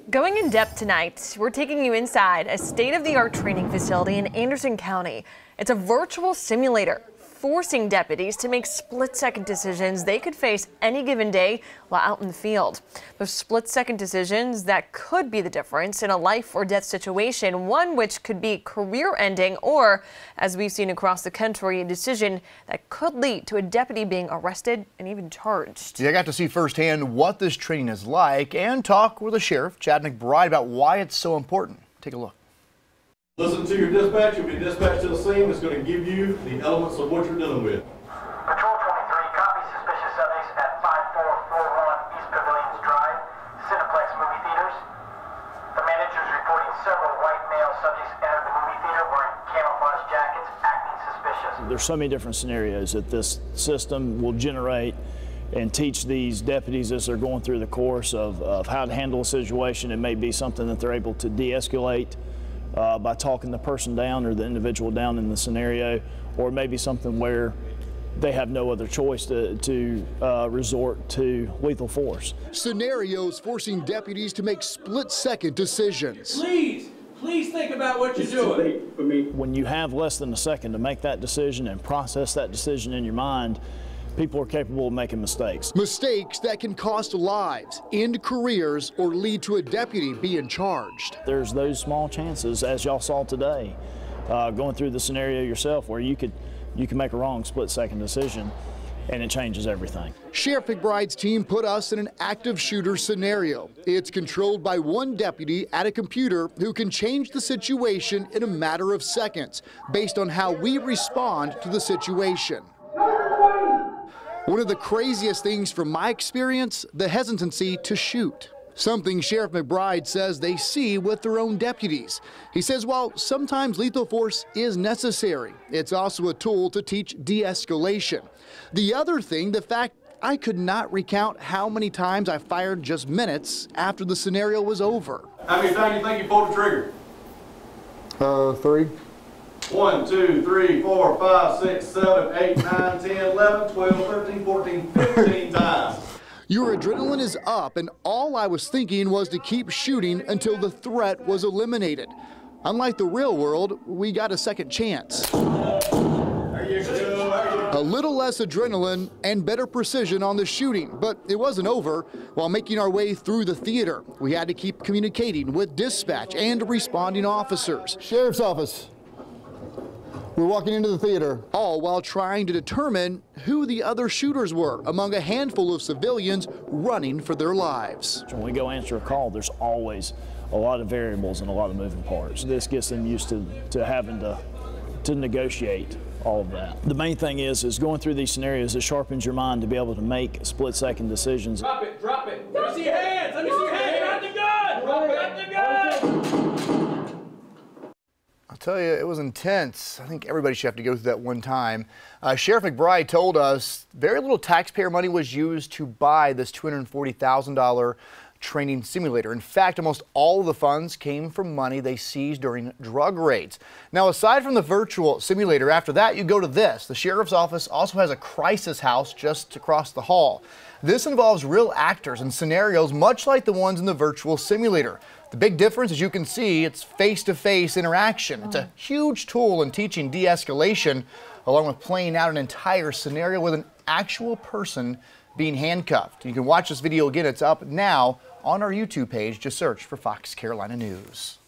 Going in depth tonight, we're taking you inside a state-of-the-art training facility in Anderson County. It's a virtual simulator, forcing deputies to make split-second decisions they could face any given day while out in the field. Those split-second decisions that could be the difference in a life or death situation, one which could be career-ending or, as we've seen across the country, a decision that could lead to a deputy being arrested and even charged. I got to see firsthand what this training is like and talk with the sheriff, Chad McBride, about why it's so important. Take a look. Listen to your dispatch. You'll be dispatched to the scene. It's going to give you the elements of what you're dealing with. Patrol 23, copy suspicious subjects at 5441 East Pavilions Drive, Cineplex Movie Theaters. The manager is reporting several white male subjects entered the movie theater wearing camouflage jackets, acting suspicious. There's so many different scenarios that this system will generate and teach these deputies as they're going through the course of how to handle a situation. It may be something that they're able to de-escalate by talking the person down or the individual down in the scenario, or maybe something where they have no other choice to resort to lethal force. Scenarios forcing deputies to make split-second decisions. Please think about what you're doing. When you have less than a second to make that decision and process that decision in your mind, people are capable of making mistakes. Mistakes that can cost lives, end careers, or lead to a deputy being charged. There's those small chances, as y'all saw today, going through the scenario yourself, where you can make a wrong split-second decision and it changes everything. Sheriff McBride's team put us in an active shooter scenario. It's controlled by one deputy at a computer who can change the situation in a matter of seconds based on how we respond to the situation. One of the craziest things from my experience, the hesitancy to shoot. Something Sheriff McBride says they see with their own deputies. He says while sometimes lethal force is necessary, it's also a tool to teach de-escalation. The other thing, the fact I could not recount how many times I fired just minutes after the scenario was over. How many times do you think you pulled the trigger? 3. 1, 2, 3, 4, 5, 6, 7, 8, 9, 10, 11, 12, 13, 14, 15 times. Your adrenaline is up, and all I was thinking was to keep shooting until the threat was eliminated. Unlike the real world, we got a second chance. There you go. A little less adrenaline and better precision on the shooting, but it wasn't over. While making our way through the theater, we had to keep communicating with dispatch and responding officers. Sheriff's office. We're walking into the theater. All while trying to determine who the other shooters were among a handful of civilians running for their lives. When we go answer a call, there's always a lot of variables and a lot of moving parts. This gets them used to having to negotiate all of that. The main thing is going through these scenarios, it sharpens your mind to be able to make split-second decisions. Drop it. Let me see your hands. Let me see your hands. Drop the gun. Drop the gun. I'll tell you, it was intense. I think everybody should have to go through that one time. Sheriff McBride told us very little taxpayer money was used to buy this $240,000 training simulator. In fact, almost all of the funds came from money they seized during drug raids. Now, aside from the virtual simulator, after that, you go to this. The sheriff's office also has a crisis house just across the hall. This involves real actors and scenarios much like the ones in the virtual simulator. The big difference, as you can see, it's face-to-face interaction. It's a huge tool in teaching de-escalation, along with playing out an entire scenario with an actual person being handcuffed. You can watch this video again. It's up now on our YouTube page. Just search for Fox Carolina News.